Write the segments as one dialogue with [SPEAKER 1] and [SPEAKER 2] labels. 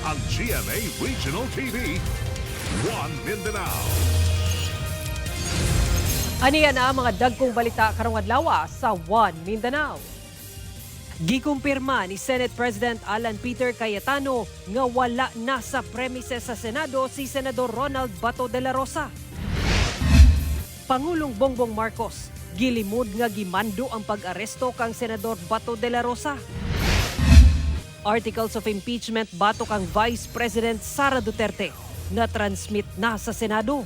[SPEAKER 1] ang GMA Regional TV, One Mindanao.
[SPEAKER 2] Aniya na ang mga dagkong balita karong adlaw sa One Mindanao. Gikumpirma ni Senate President Alan Peter Cayetano nga wala na sa premises sa Senado si Senador Ronald Bato de la Rosa. Pangulong Bongbong Marcos gilimod nga gimando ang pag-aresto kang Senador Bato de la Rosa. Articles of impeachment bato kang Vice President Sara Duterte na transmit na sa Senado.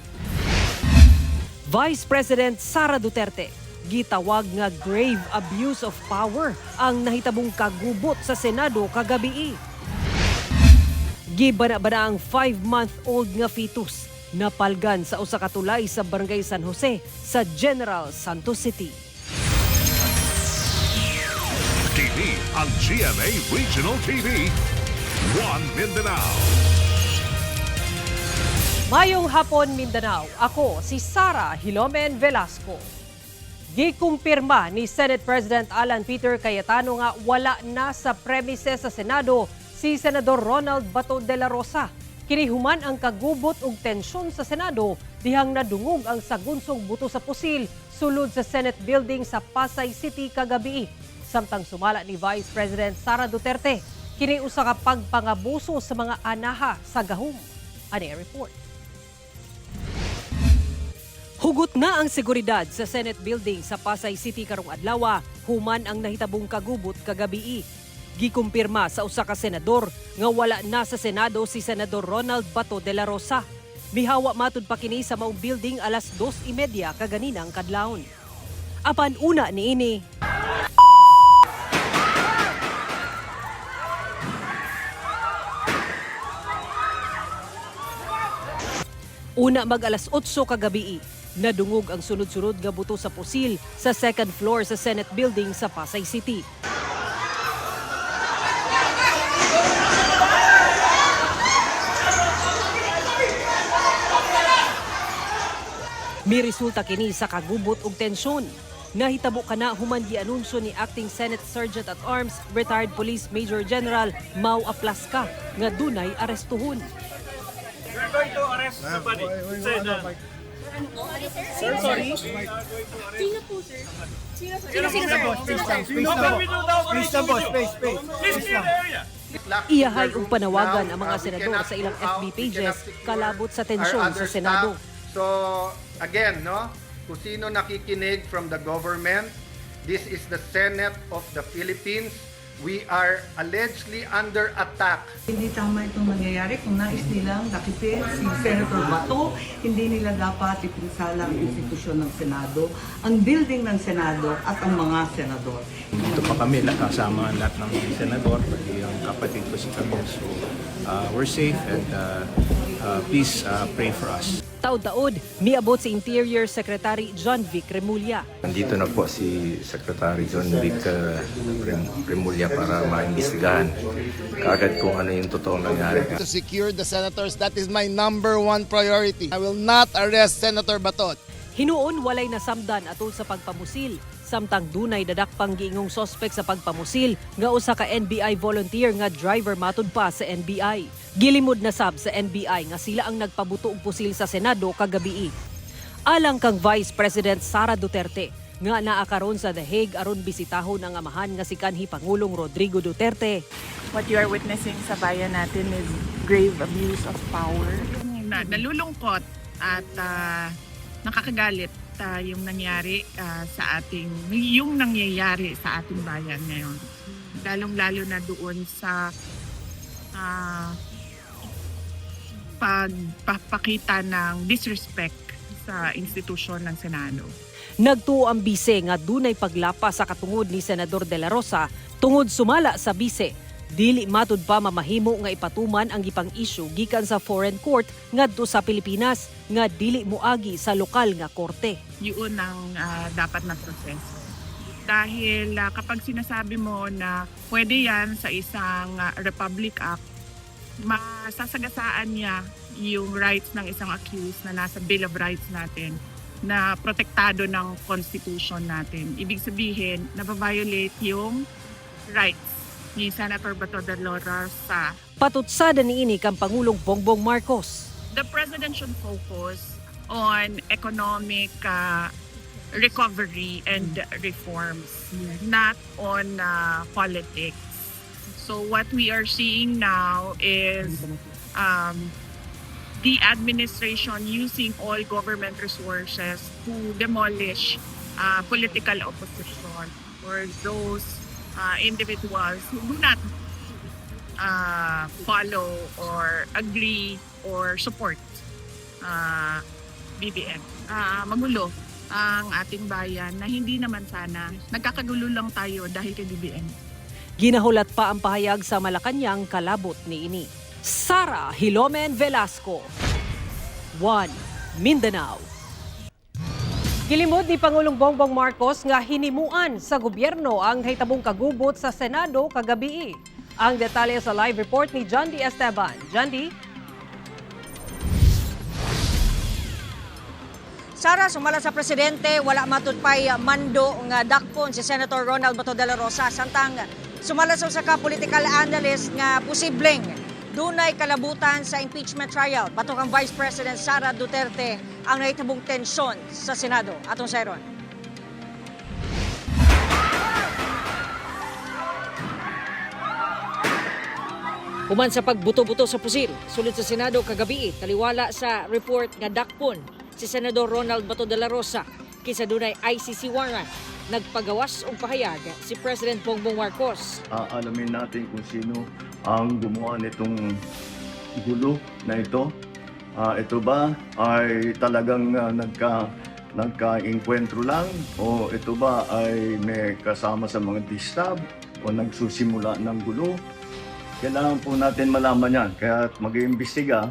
[SPEAKER 2] Vice President Sara Duterte gitawag nga grave abuse of power ang nahitabong kagubot sa Senado kagabi. Gibana-bana ang 5-month-old nga fetus napalgan sa usa ka tulay sa Barangay San Jose sa General Santos City.
[SPEAKER 1] Kini ang GMA Regional TV, One Mindanao.
[SPEAKER 2] Mayong hapon Mindanao, ako si Sara Hilomen Velasco. Gikumpirma ni Senate President Alan Peter Cayetano nga wala na sa premises sa Senado si Senador Ronald Bato de la Rosa. Kinihuman ang kagubot ug tensyon sa Senado dihang nadungog ang sagunsong buto sa pusil sulod sa Senate building sa Pasay City kagabi. Samtang sumala ni Vice President Sara Duterte, kini usa ka pagpangabuso sa mga anaha sa gahom. Ani report. Hugot na ang seguridad sa Senate building sa Pasay City karong adlaw, human ang nahitabong kagubot kagabi. Gikumpirma sa usa ka senador nga wala na sa Senado si Senador Ronald Bato de la Rosa. Mihawa matud pa kini sa maong building alas 2:30 kaganinang kadlawon. Apan una niini, una mag alas 8 kagabi, nadungog ang sunod-sunod nga buto sa pusil sa second floor sa Senate building sa Pasay City. May resulta kini sa kagubot ug tensyon. Nahitabo kana human gianunsyo ni Acting Senate Sergeant at Arms, retired Police Major General Mau Aplasca nga dunay arestuhon.
[SPEAKER 3] We're going to arrest somebody. Sir, sorry.
[SPEAKER 4] Sino po, sir? Sino, sir?
[SPEAKER 3] Please clear the area.
[SPEAKER 2] Iyahay og panawagan ang mga senador sa ilang FB pages kalabot sa tensyon sa Senado.
[SPEAKER 5] So, again, no, kung sino nakikinig from the government, this is the Senate of the Philippines. We are allegedly under attack.
[SPEAKER 6] Hindi tama itong nangyayari kung nais nilang nakipin si Senator Bato, hindi nila dapat ipinsala ang institusyon ng Senado, ang building ng Senado at ang mga senador.
[SPEAKER 7] Dito pa kami, kasama lahat ng senador, pati ang kapatid ko si Camille. So we're safe and please pray for us.
[SPEAKER 2] Taod-taod, miabot si Interior Secretary John Vic Remulla.
[SPEAKER 8] Nandito na po si Secretary John Vic Remulla para maimbestigahan kaagad kung ano yung totoong nangyari.
[SPEAKER 9] To secure the senators, that is my number one priority. I will not arrest Senator Bato.
[SPEAKER 2] Hinuon walay nasamdan atol sa pagpamusil. Samtang dunay dadakpang giingong sospek sa pagpamusil nga usa ka NBI volunteer nga driver matud pa sa NBI. Gilimod na sab sa NBI nga sila ang nagpabuto og pusil sa Senado kagabi. Alang kang Vice President Sara Duterte nga naa karon sa The Hague aron bisitahon ang amahan nga si kanhi Pangulong Rodrigo Duterte.
[SPEAKER 4] What you are witnessing sa bayan natin is grave abuse of power.
[SPEAKER 10] Nalulungkot at nakakagalit yung nangyari yung nangyayari sa ating bayan ngayon. Lalong-lalo na doon sa pagpapakita ng disrespect sa institusyon ng Senado.
[SPEAKER 2] Nagtuo ang bise nga dunay paglapas sa katungod ni Senador De La Rosa tungod sumala sa bise. Dili matud pa mamahimo nga ipatuman ang gipang issue gikan sa foreign court ngadto sa Pilipinas nga dili moagi sa lokal nga korte.
[SPEAKER 10] Yun ang dapat na proseso. Dahil kapag sinasabi mo na pwede yan sa isang Republic Act, masasagasaan niya yung rights ng isang accused na nasa Bill of Rights natin na protektado ng Constitution natin. Ibig sabihin, nababiolate yung rights ni Senator Bato de la Rosa.
[SPEAKER 2] Patutsada niini kang Pangulong Bongbong Marcos.
[SPEAKER 10] The president should focus on economic recovery and reforms, not on politics. So what we are seeing now is the administration using all government resources to demolish political opposition or those individuals who do not follow or agree or support BBM. Magulo ang ating bayan na hindi naman sana. Nagkakagulo lang tayo dahil kay BBM.
[SPEAKER 2] Ginahulat pa ang pahayag sa Malacanang kalabot niini. Sara Hilomen Velasco, One Mindanao. Gilimod ni Pangulong Bongbong Marcos nga hinimuan sa gobyerno ang hitabong kagubot sa Senado kagabi. Ang detalye sa live report ni John D. Esteban. John D.
[SPEAKER 11] Sara, sumala sa presidente, wala matutpay mando nga dakpon si Senator Ronald Bato de la Rosa. Samtang sumala sa usa ka political analyst nga posibleng dunay kalabutan sa impeachment trial. Bato kang Vice President Sara Duterte ang nahitabong tensyon sa Senado. Atong Sairon.
[SPEAKER 12] Human sa pagbuto-buto sa pusil, sulod sa Senado kagabi, taliwala sa report nga dakpon si Senador Ronald Bato de la Rosa kisa dunay ICC warrant. Nagpagawas og pahayag si President Bongbong Marcos.
[SPEAKER 13] Alamin natin kung sino ang gumawa nitong gulo na ito. Ito ba ay talagang nagka-enkwentro lang o ito ba ay may kasama sa mga distab o nagsusimula ng gulo? Kailangan po natin malaman yan. Kaya mag-iimbestiga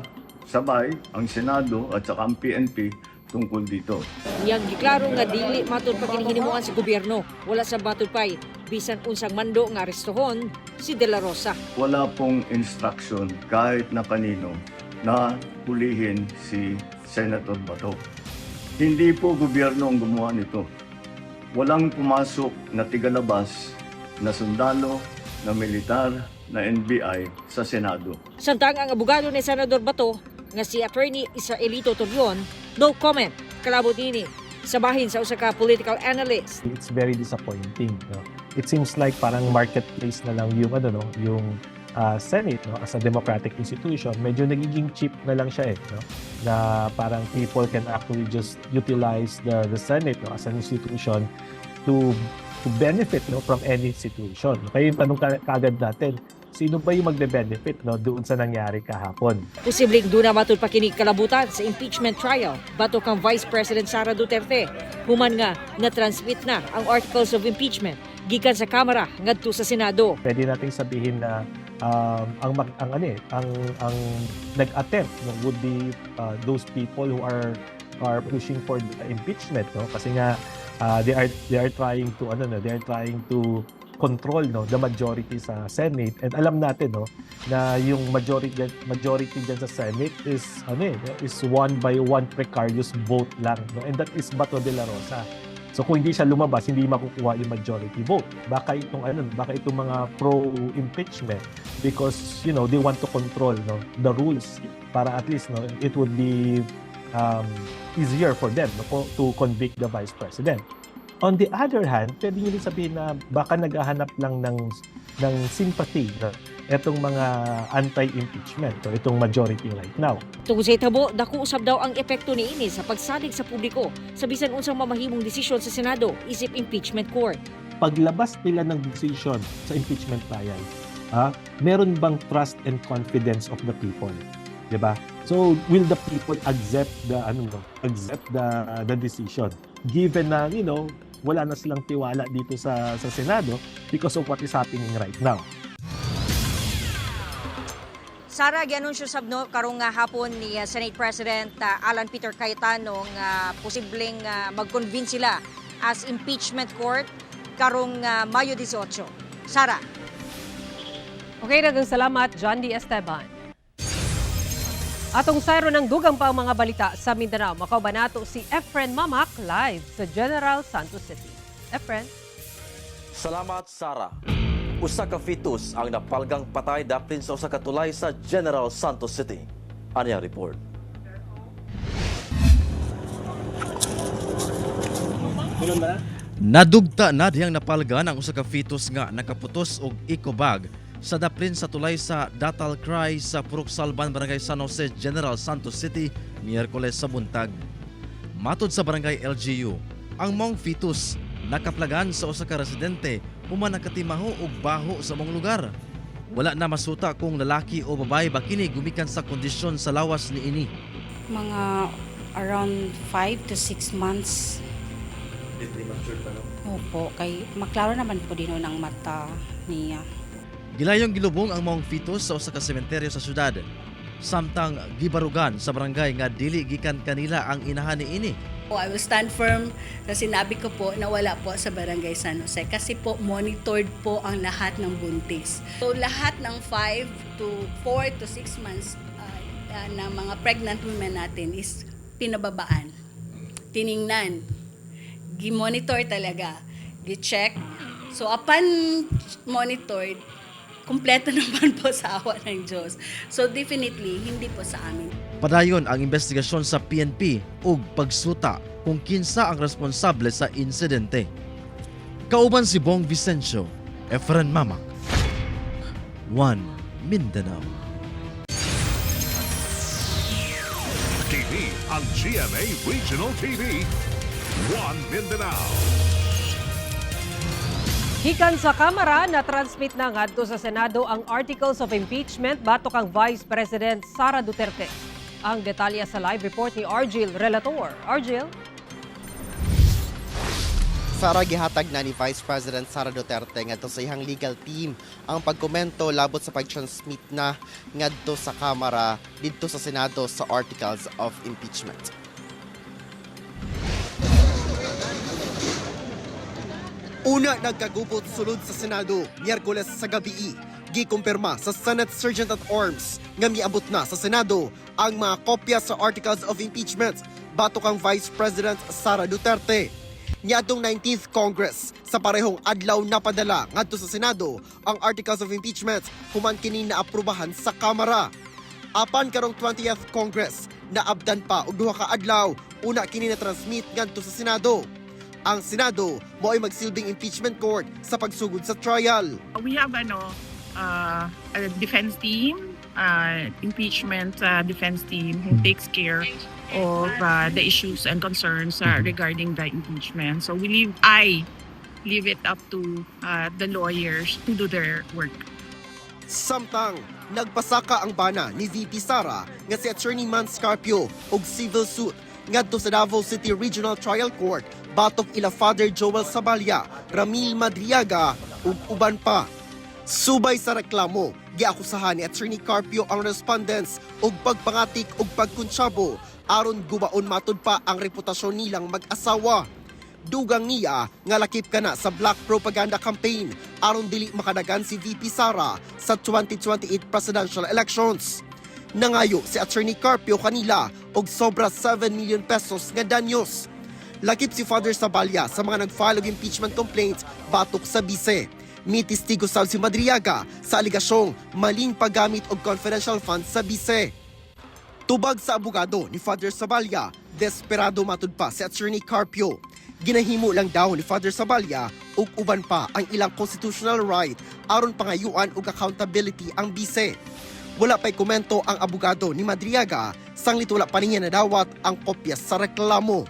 [SPEAKER 13] sabay ang Senado at saka ang PNP tungkol dito.
[SPEAKER 12] Yang giklaro nga dili matud pa kinhimuan sa gobyerno, wala sa batupay bisan unsang mando nga arestohon si De La Rosa.
[SPEAKER 13] Wala pong instruction kahit na kanino na hulihin si Senator Bato. Hindi po gobyerno ang gumawa nito. Walang pumasok na tigalabas na sundalo, na militar, na NBI sa Senado.
[SPEAKER 12] Samtang ang abogado ni Senador Bato nga si Attorney Israelito Torion, no comment, kalabot nini sa bahin sa usa ka political analyst.
[SPEAKER 14] It's very disappointing. No? It seems like parang marketplace na lang yung yung Senate, no, as a democratic institution. Medyo nagiging cheap na lang siya no? Na parang people can actually just utilize the Senate, no, as an institution to benefit, no, from any situation. Kaya yung tanong kagad natin, sino ba yung magbe-benefit, no, doon sa nangyari kahapon?
[SPEAKER 12] Posibleng doon na matud pa kini kalabutan sa impeachment trial bato kang Vice President Sara Duterte. Human nga na-transmit na ang articles of impeachment gikan sa Kamara ngadto sa Senado.
[SPEAKER 14] Pwede nating sabihin na ang nag-attempt, no, would be those people who are pushing for the impeachment, no, kasi nga they are trying to control, no, the majority sa Senate, and alam natin, no, na yung majority dyan sa Senate is won by one precarious vote lang, no, and that is Bato de la Rosa. So kung hindi siya lumabas, hindi makukuha yung majority vote. Baka itong mga pro-impeachment, because they want to control, no, the rules para at least, no, it would be easier for them, no, to convict the Vice President. On the other hand, pwede nyo rin sabihin na baka naghahanap lang ng sympathy na itong mga anti-impeachment o itong majority right now.
[SPEAKER 12] Tungkol sa itabo, dako usab daw ang epekto niini sa pagsalig sa publiko sa bisan unsang mamahimong desisyon sa Senado isip impeachment court.
[SPEAKER 14] Paglabas nila ng decision sa impeachment trial, meron bang trust and confidence of the people? Diba? So will the people accept the decision given na wala na silang tiwala dito sa Senado because of what is happening right now?
[SPEAKER 11] Sara, gianunsyo sabno karong hapon ni Senate President Alan Peter Cayetano nga posibleng mag-convince sila as impeachment court karong Mayo 18. Sara.
[SPEAKER 2] Okay, daghang salamat, John D. Esteban. Atong sayro ng dugang pa ang mga balita sa Mindanao. Makabanato si Efren Mamak live sa General Santos City. Efren.
[SPEAKER 15] Salamat, Sara. Usa ka fetus ang napalgang patay dapin sa usa ka tulay sa General Santos City. Anya report.
[SPEAKER 16] Nadugta na diyang napalgan ang usa ka fetus nga nakaputos og eco bag sa daplin sa tulay sa Datal Cry sa Purok Salban, Barangay San Jose, General Santos City, Miyerkules sa buntag. Matod sa Barangay LGU, ang maong fetus nakaplagan sa usa ka residente human nakatimaho og baho sa mong lugar. Wala na masuta kung lalaki o babae ba kini gumikan sa kondisyon sa lawas ni ini.
[SPEAKER 17] Mga around 5 to 6 months.
[SPEAKER 15] Premature pa no?
[SPEAKER 17] Opo, kay maklaro naman po din ang mata niya.
[SPEAKER 16] Gilayong gilubong ang maong fetus sa usa ka sementeryo sa syudad. Samtang gibarugan sa barangay nga dili gikan kanila ang inahan ni ini.
[SPEAKER 18] I will stand firm na sinabi ko po na wala po sa Barangay San Jose kasi po monitored po ang lahat ng buntis. So lahat ng 5 to 4 to 6 months na mga pregnant women natin is pinababaan, tiningnan, gi-monitor talaga, gi-check. So upon monitored, kumpleto naman po sa awa ng Diyos. So definitely, hindi po sa amin.
[SPEAKER 16] Padayon ang investigasyon sa PNP ug pagsuta kung kinsa ang responsable sa insidente. Kauban si Bong Vicencio, Efren Mamak, One Mindanao.
[SPEAKER 1] Kini ang GMA Regional TV, One Mindanao.
[SPEAKER 2] Hikan sa Kamara, na-transmit na ngadto sa Senado ang Articles of Impeachment batok ang Vice President Sara Duterte. Ang detalye sa live report ni Argil Relator. Argil?
[SPEAKER 19] Sara, gihatag na ni Vice President Sara Duterte ngadto sa iyang legal team ang pagkomento labot sa pag-transmit na ngadto sa Kamara didto sa Senado sa Articles of Impeachment. Una nagkagubot sulod sa Senado Miyerkules sa gabi. Gikumpirma sa Senate Sergeant at Arms nga miabot na sa Senado ang mga kopya sa Articles of Impeachment batok ang Vice President Sara Duterte. Niadtong 19th Congress sa parehong adlaw napadala ngadto sa Senado ang Articles of Impeachment human kini naaprubahan sa Kamara. Apan karong 20th Congress naabdan pa og duha ka adlaw una kini na-transmit ngadto sa Senado. Ang Senado mo ay magsilbing impeachment court sa pagsugod sa trial.
[SPEAKER 10] We have a defense team, impeachment defense team who takes care of the issues and concerns regarding the impeachment. So I leave it up to the lawyers to do their work.
[SPEAKER 19] Samtang nagpasaka ang bana ni VP Sara nga si Attorney Mans Carpio og civil suit ngadto sa Davao City Regional Trial Court batok ila Father Joel Sabalya, Ramil Madriaga ug uban pa. Subay sa reklamo, giakusahan ni Attorney Carpio ang respondents og pagpangatik ug pagkunsyabo aron gubaon matud pa ang reputasyon nilang mag-asawa. Dugang niya nga lakip kana sa black propaganda campaign aron dili makadagan si VP Sara sa 2028 presidential elections. Nangayo si Attorney Carpio kanila og sobra 7 million pesos nga danyos. Lakip si Father Sabalya sa mga nag-file og impeachment complaints batok sa bise. Mitistigo sa si Madriaga sa aligasyong maling paggamit og confidential funds sa bise. Tubag sa abogado ni Father Sabalya, desperado matud pa si Attorney Carpio. Ginahimo lang daw ni Father Sabalya ug uban pa ang ilang constitutional right aron pangayuan og accountability ang bise. Wala pa'y komento ang abogado ni Madriaga sanglit wala pa niya nadawat ang kopya sa reklamo.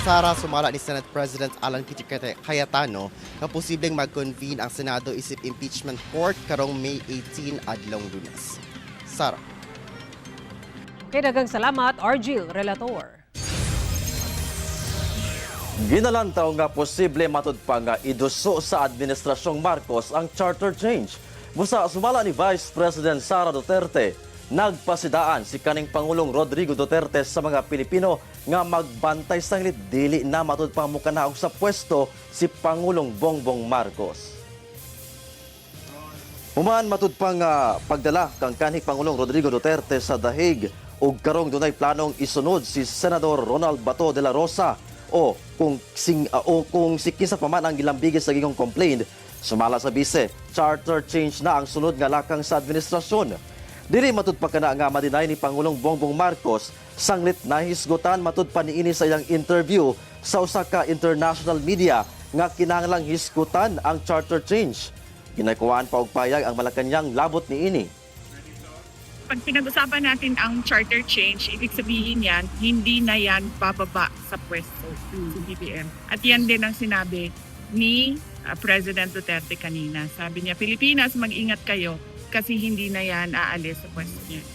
[SPEAKER 19] Sara, sumala ni Senate President Alan Peter Cayetano na posibleng mag-convene ang Senado isip impeachment court karong May 18 adlong Lunes. Sara.
[SPEAKER 2] Okay, daghang salamat, Argil Relator.
[SPEAKER 15] Ginalantaw nga posible matud pa nga iduso sa Administrasyong Marcos ang charter change. Busa sumala ni Vice President Sara Duterte, nagpasidaan si kaning Pangulong Rodrigo Duterte sa mga Pilipino nga magbantay sanglit dili na matud pa mo kanaog sa pwesto si Pangulong Bongbong Marcos. Human matud pa nga pagdala kang kaning Pangulong Rodrigo Duterte sa Dahig ug karong dunay planong isunod si Senador Ronald Bato de la Rosa o kung si kinsa pa man ang gilambigis sa gigong complaint Sumala sa bise, charter change na ang sunod nga lakang sa administrasyon. Dili matud pa kana nga madinay ni Pangulong Bongbong Marcos sanglit nahisgutan matud pa niini sa iyang interview sa usa ka international media nga kinahanglang hisgutan ang charter change. Ginakuhaan pa og payag ang Malacañang labot niini.
[SPEAKER 10] Pag pinag-usapan natin ang charter change, ibig sabihin yan, hindi na yan bababa sa pwesto sa BBM. At yan din ang sinabi ni President Duterte kanina. Sabi niya, Pilipinas, mag-ingat kayo kasi hindi na yan aalis sa pwesto niya.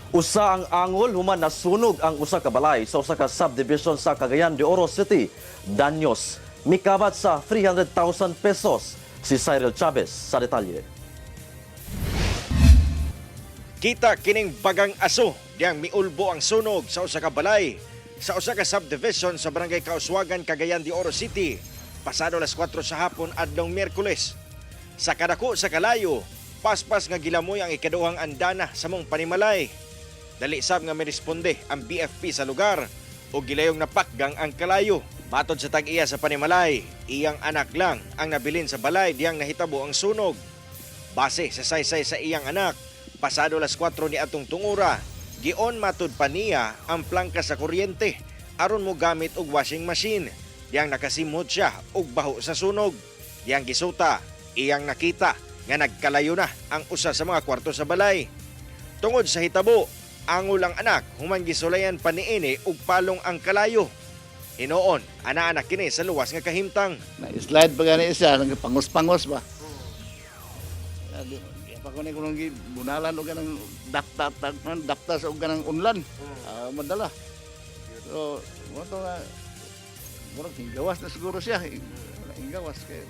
[SPEAKER 15] Usa ang angol human nasunog ang usa ka balay sa usa ka subdivision sa Cagayan de Oro City. Danyos mikabat sa 300,000 pesos. Si Cyril Chavez sa detalye.
[SPEAKER 20] Kita kining bagang aso diyang miulbo ang sunog sa usa ka balay sa usa ka subdivision sa Barangay Kauswagan, Cagayan de Oro City pasado alas 4 sa hapon adlong Miyerkules. Sa kadako sa kalayo, paspas nga gilamoy ang ikaduhang andana sa mong panimalay. Dali sab nga miresponde ang BFP sa lugar o gilayong napakgang ang kalayo. Matod sa tag-iya sa panimalay, iyang anak lang ang nabilin sa balay diyang nahitabo ang sunog. Base sa saysay sa iyang anak, pasado alas 4 ni atong tungura, gion matud pa niya ang plangka sa kuryente aron mo gamit og washing machine. Diyang nakasimhot siya og baho sa sunog. Diyang gisuta, iyang nakita nga nagkalayo na ang usa sa mga kwarto sa balay. Tungod sa hitabo, angol ang anak human gisulayan pa niini og palong ang kalayo. Inoon, ana-anak kini sa luwas nga kahimtang.
[SPEAKER 9] Na-slide pa gani siya, pangos-pangos ba? Pakunay ko nung bunalan o ganang daptas o ganang unlan. Madala. So, wato nga, murag hinggawas na siguro siya. Hinggawas, kaya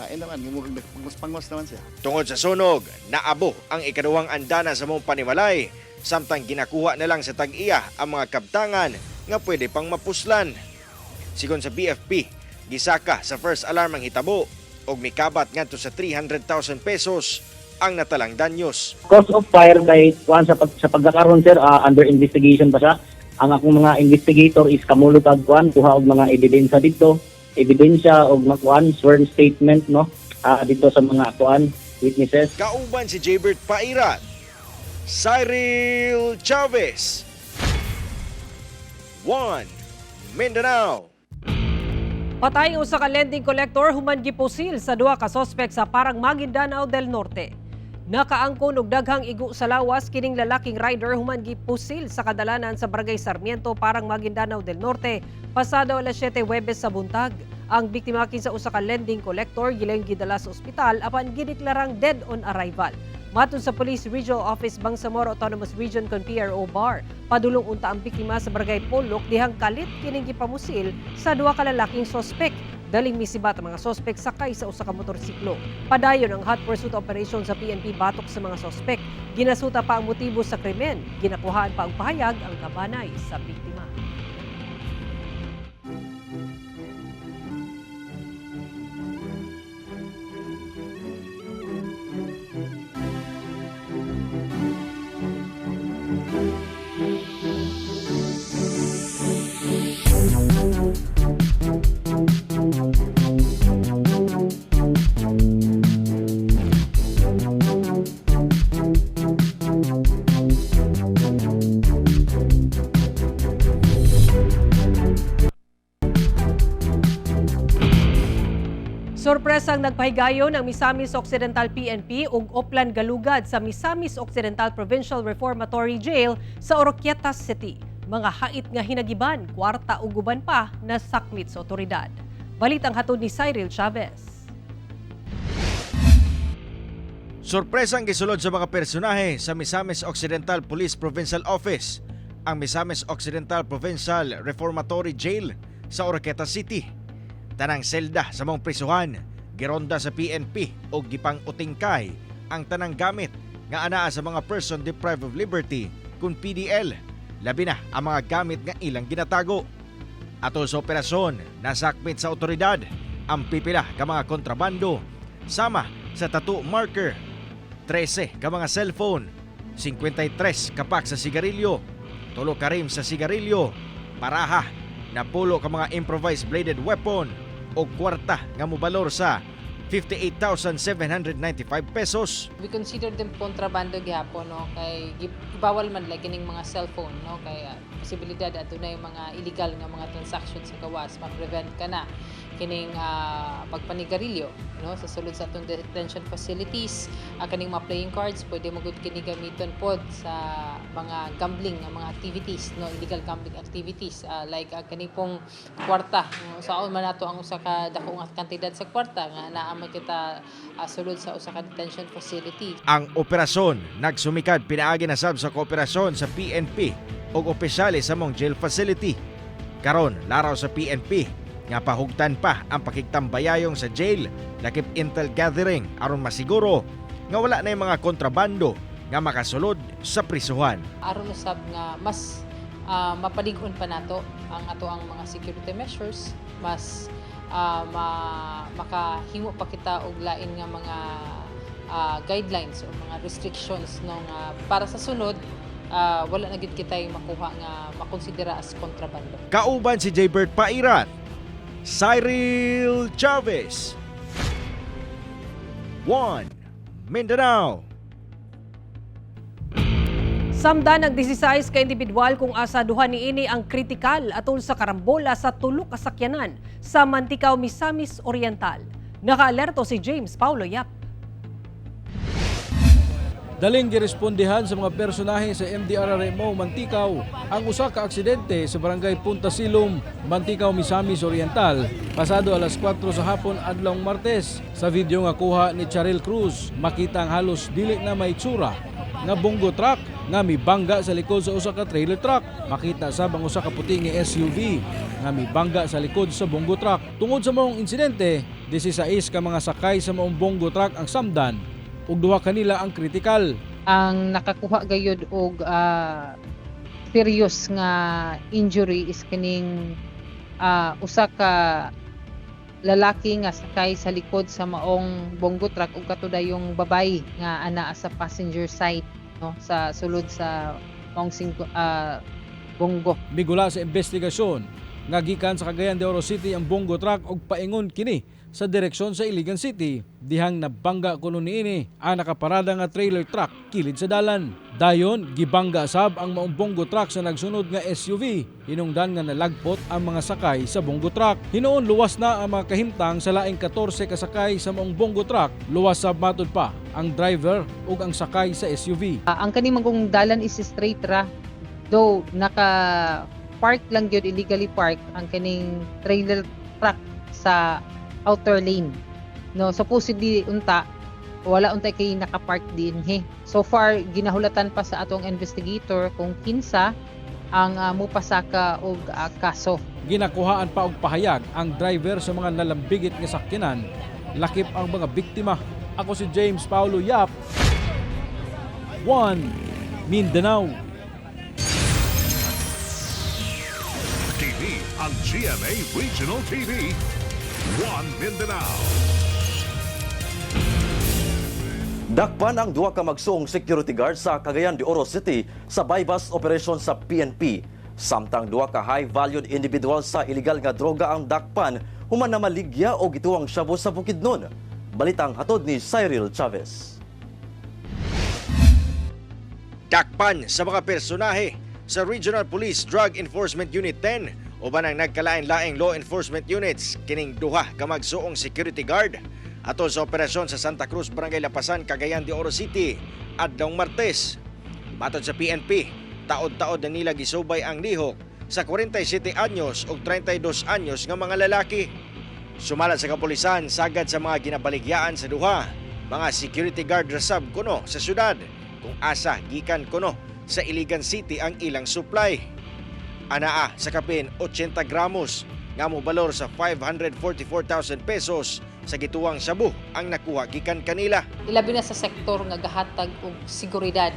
[SPEAKER 9] lain naman, murag pangos-pangos naman siya.
[SPEAKER 20] Tungod sa sunog, naabo ang ikaduhang andana sa mong panimalay, samtang ginakuha na lang sa tag-iya ang mga kabtangan nga pwede pang mapuslan. Sigon sa BFP, gisaka sa first alarm ang hitabo og mikabat ngadto sa 300,000 pesos ang natalang danyos.
[SPEAKER 21] Cause of fire by sa pagkakaroon sir, under investigation pa siya. Ang akong mga investigator is kamulot og kuha og mga ebidensya dito, ebidensya og makuan sworn statement no dito sa mga witnesses.
[SPEAKER 20] Kauban si Jaybert Pairat, Cyril Chavez, One Mindanao.
[SPEAKER 2] Patay ang usa ka lending collector human gipusil sa duha ka sospek sa Parang Maguindanao del Norte. Nakaangkon og daghang igo sa lawas kining lalaking rider human gipusil sa kadalanan sa Barangay Sarmiento, Parang Maguindanao del Norte pasado alas 7 Huwebes sa buntag. Ang biktima kinsa usa ka lending collector gilayong gidala sa ospital apan gideklarang dead on arrival. Matun sa Police Regional Office Bangsamoro Autonomous Region kon PRO Bar, padulong unta ang biktima sa Barangay Polok dihang kalit kining gipamusil sa duha ka lalaking sospek. Daling misibat ang mga sospek sakay sa usa ka motorsiklo. Padayon ang hot pursuit operation sa PNP batok sa mga sospek. Ginasuta pa ang motibo sa krimen. Ginakuhaan pa ang pahayag ang kabanay sa biktima. Sorpresang nagpahigayon ang Misamis Occidental PNP ug Oplan Galugad sa Misamis Occidental Provincial Reformatory Jail sa Oroquieta City. Mga hait nga hinagiban, kwarta ug guban pa na sakmit sa otoridad. Balitang hatod ni Cyril Chavez.
[SPEAKER 20] Sorpresang gisulod sa mga personahe sa Misamis Occidental Police Provincial Office, ang Misamis Occidental Provincial Reformatory Jail sa Oroquieta City. Tanang selda sa mong prisuhan, gironda sa PNP o gipang utingkay ang tanang gamit nga anaa sa mga person deprived of liberty kung PDL, labi na ang mga gamit nga ilang ginatago. Atol sa operasyon, nasakmit sa otoridad ang pipila ka mga kontrabando, sama sa tattoo marker, 13 ka mga cellphone, 53 ka pack sa sigarilyo, 3 ka rim sa sigarilyo, paraha, napulo ka mga improvised bladed weapon o kwarta nga mobalor sa 58,795 pesos.
[SPEAKER 3] We consider them kontrabando gihapon, no, kay gibawal man like kining mga cellphone, no, kay posibilidad adunay mga illegal nga mga transactions sa gawas, ma-prevent ka na kining pagpanigarilyo, no, sa sulod sa atong detention facilities. Kaning mga playing cards pwede mo gud kini gamiton pod sa mga gambling nga mga activities, no, illegal gambling activities, like kaning pong kwarta, no, saon man nato ang usa ka dako nga kantidad sa kwarta nga naa man kita sulod sa usa ka detention facility.
[SPEAKER 20] Ang operasyon nagsumikad pinaagi na sab sa kooperasyon sa PNP ug opisyale sa mong jail facility. Karon laraw sa PNP nga pahugtan pa ang pakigtambayayong sa jail, lakip intel gathering aron masiguro nga wala na yung mga kontrabando nga makasulod sa prisuhan.
[SPEAKER 3] Aron usab nga mas mapalig-on pa nato ang ato ang mga security measures, mas makahimo pa kita og lain nga mga guidelines o mga restrictions, no, nga para sa sunod wala na gid kitay makuha nga makonsidera as kontrabando.
[SPEAKER 20] Kauban si Jaybert Pairat, Cyril Chavez, 1 Mindanao.
[SPEAKER 2] Samda ng 16 ka individual kung asa duha niini ang kritikal atol sa karambola sa tulo ka sakyanan sa Mantikao, Misamis Oriental. Nakaalerto si James Paulo Yap.
[SPEAKER 22] Daling girespondihan sa mga personahe sa MDRRMO Mantikao ang usa ka aksidente sa barangay Punta Silom, Mantikao, Misamis Oriental pasado alas 4 sa hapon adlong Martes. Sa video nga kuha ni Charil Cruz, makita ang halos dili na may tsura nga bongo truck nga mibangga sa likod sa usa ka trailer truck. Makita sab ang usa ka puti nga SUV nga mibangga sa likod sa bongo truck. Tungod sa maong insidente, 16 ka mga sakay sa maong bongo truck ang samdan ug duha kanila ang kritikal.
[SPEAKER 3] Ang nakakuha gayud og serious nga injury is kining usa ka lalaki nga sakay sa likod sa maong bongo truck ug katuday yung babae nga anaa sa passenger side, no, sa sulod sa maong bongo.
[SPEAKER 22] Migula sa investigasyon nga gikan sa Cagayan de Oro City ang bongo truck ug paingon kini sa direksyon sa Iligan City, dihang nabangga kuno niini ang nakaparada nga trailer truck kilid sa dalan. Dayon gibangga sab ang maong bongo truck sa nagsunod nga SUV, hinungdan nga nalagpot ang mga sakay sa bongo truck. Hinuon luwas na ang mga kahimtang sa laing 14 ka sakay sa maong bongo truck, luwas sab matud pa ang driver ug ang sakay sa SUV.
[SPEAKER 3] Ang kani magong dalan is straight ra, though naka park lang gyud, illegally park ang kaning trailer truck sa outer lane, no, supposedly unta wala untay kay nakapark din he. So far ginahulatan pa sa atong investigator kung kinsa ang mupasaka og kaso.
[SPEAKER 22] Ginakuhaan pa og pahayag ang driver sa mga nalambigit nga sakyanan, lakip ang mga biktima. Ako si James Paulo Yap, 1 Mindanao.
[SPEAKER 1] TV ang GMA Regional TV, 1 Mindanao.
[SPEAKER 15] Dakpan ang duha ka magsuong security guard sa Cagayan de Oro City sa bypass operation sa PNP. Samtang duha ka high-valued individual sa illegal nga droga ang dakpan, human na maligya o gituwang shabu sa Bukidnon. Balitang hatod ni Cyril Chavez.
[SPEAKER 20] Dakpan sa mga personahe sa Regional Police Drug Enforcement Unit 10 uban ang nagkalain-laing law enforcement units kining duha ka magsuong security guard atol sa operasyon sa Santa Cruz, Barangay Lapasan, Cagayan de Oro City adlong Martes. Matod sa PNP, taod-taod na nila gisubay ang lihok sa 47 anyos ug 32 anyos nga mga lalaki. Sumala sa kapulisan sagad sa mga ginabaligyaan sa duha, mga security guard rasab kuno sa syudad kung asa gikan kuno sa Iligan City ang ilang supply. Anaa sa kapin 80 gramos nga mobalor sa 544,000 pesos sa gituwang shabu ang nakuha gikan kanila.
[SPEAKER 3] Ilabi na sa sektor nga gahatag og seguridad,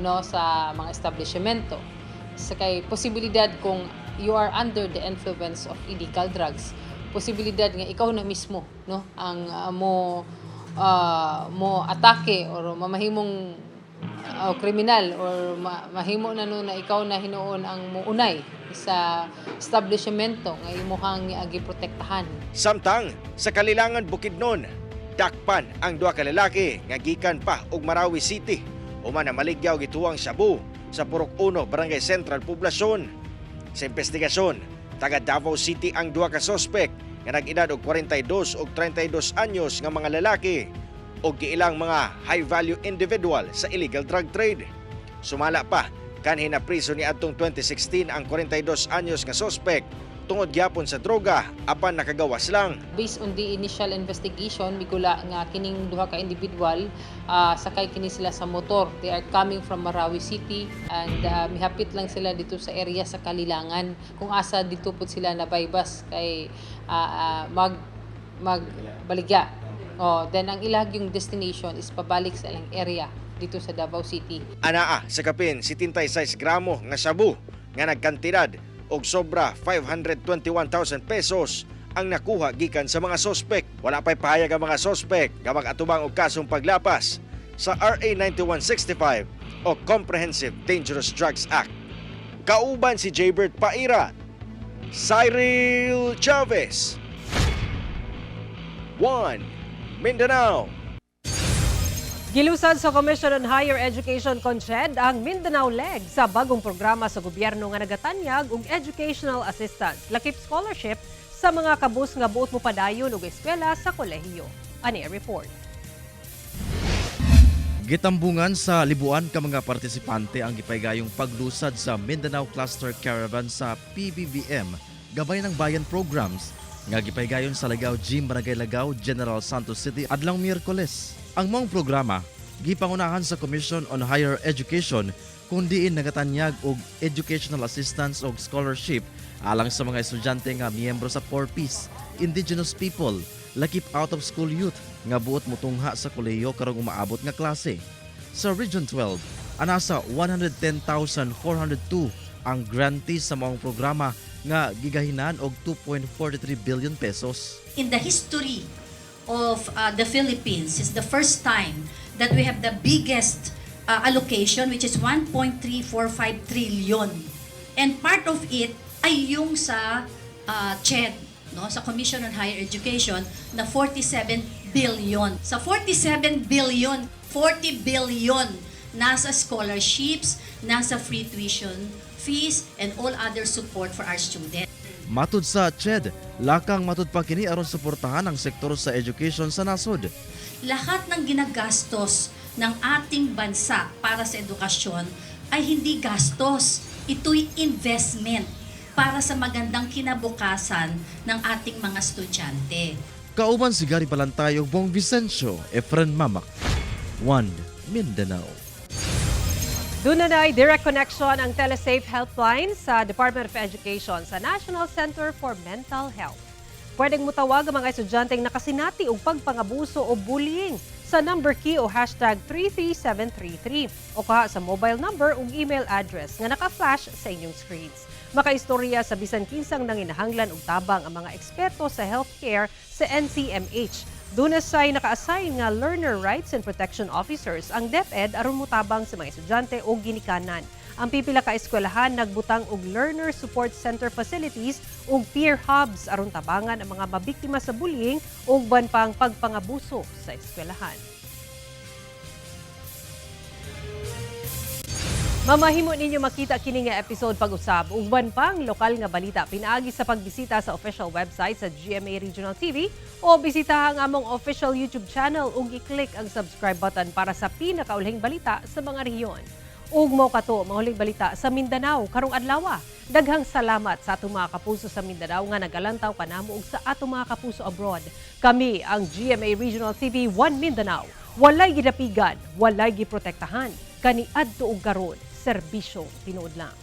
[SPEAKER 3] no, sa mga establishmento. Sa kay posibilidad kung you are under the influence of illegal drugs, posibilidad nga ikaw na mismo, no, ang mo atake or mamahimong o kriminal or mahimo na no na ikaw na hinuon ang muunay sa establishmento nga imuhang giprotektahan.
[SPEAKER 20] Samtang sa Kalilangan Bukidnon, dakpan ang duha ka lalaki nga gikan pa og Marawi City human na maligyaw gituwang Shabu sa Purok 1 Barangay Central Poblasyon. Sa investigasyon, taga Davao City ang duha ka sospek nga nag-edad og 42 ug 32 anyos nga mga lalaki o giilang mga high-value individual sa illegal drug trade. Sumala pa, kanhi na priso ni adtong 2016 ang 42 anyos nga sospek tungod gyapon sa droga apan nakagawas lang.
[SPEAKER 3] Based on the initial investigation, migula nga kining duha ka individual sakay kini sila sa motor. They are coming from Marawi City and mihapit lang sila dito sa area sa Kalilangan. Kung asa dito pud sila nabaybas kay magbaligya. Then ang ilag yung destination is pabalik sa ilang area dito sa Davao City.
[SPEAKER 20] Anaa sa kapin 76 gramo nga shabu nga nagkantidad og sobra 521,000 pesos ang nakuha gikan sa mga sospek. Wala pa'y pahayag ang mga sospek nga mag-atubang og kasong paglapas sa RA 9165 o Comprehensive Dangerous Drugs Act. Kauban si Jaybert Paira, Cyril Chavez, 1 Mindanao.
[SPEAKER 2] Gilusan sa Commission on Higher Education CONCHED ang Mindanao Leg sa bagong programa sa gobyerno nga nagatanyag og educational assistance, lakip scholarship sa mga kabus nga buot mo padayon og eskwela sa kolehiyo. Ani report.
[SPEAKER 16] Gitambungan sa libuan ka mga partisipante ang gipaygayong paglusad sa Mindanao Cluster Caravan sa PBBM, Gabay ng Bayan Programs, nga gipaygayon sa Lagaw Gym, Barangay Lagaw, General Santos City adlang Miyerkules. Ang mong programa gipangunahan sa Commission on Higher Education kung diin nagatanyag og educational assistance og scholarship alang sa mga estudyante nga miyembro sa 4Ps, indigenous people, lakip out of school youth nga buot motungha sa kolehiyo karong umaabot nga klase. Sa Region 12, anasa 110,402 ang grantees sa maong programa nga gigahinan og 2.43 billion pesos.
[SPEAKER 5] In the history of the Philippines, it's the first time that we have the biggest allocation, which is 1.345 trillion. And part of it ay yung sa CHED, no, sa Commission on Higher Education, na 47 billion. Sa 47 billion, 40 billion nasa scholarships, nasa free tuition fees, and all other support for our students.
[SPEAKER 16] Matud sa CHED, lakang matud pa kini aron suportahan ang sektor sa education sa nasod.
[SPEAKER 5] Lahat ng ginagastos ng ating bansa para sa edukasyon ay hindi gastos. Ito'y investment para sa magandang kinabukasan ng ating mga estudyante.
[SPEAKER 16] Kauban si Gary Balantay ug Bong Vicencio, Efren Mamak, 1 Mindanao.
[SPEAKER 2] Dunay direct connection ang Telesafe Helpline sa Department of Education sa National Center for Mental Health. Pwedeng mutawag ang mga estudyanteng nakasinati og pagpangabuso o bullying sa number key o hashtag 33733 o kaha sa mobile number o email address nga naka-flash sa inyong screens. Makaistorya sa bisan kinsang nanginahanglan og tabang ang mga eksperto sa healthcare sa NCMH. Dunay naka-assign nga Learner Rights and Protection Officers ang DepEd aron mutabang sa mga estudyante o ginikanan. Ang pipila ka eskwelahan nagbutang og Learner Support Center facilities ug peer hubs aron tabangan ang mga mabiktima sa bullying ug ban pang pagpangabuso sa eskwelahan. Mamahimo ninyo makita kini nga episode pag-usab ug ban pang lokal nga balita pinaagi sa pagbisita sa official website sa GMA Regional TV o bisitaha ang among official YouTube channel ug i-click ang subscribe button para sa pinakaulhing balita sa mga rehiyon. Ug mao kato mahuling balita sa Mindanao karong adlaw. Daghang salamat sa atong mga kapuso sa Mindanao nga nagalantaw kanamo ug sa atong mga kapuso abroad. Kami ang GMA Regional TV 1 Mindanao. Walay gidapigan, walay giprotektahan, kani adto ug karon serbisyo tinuod lang.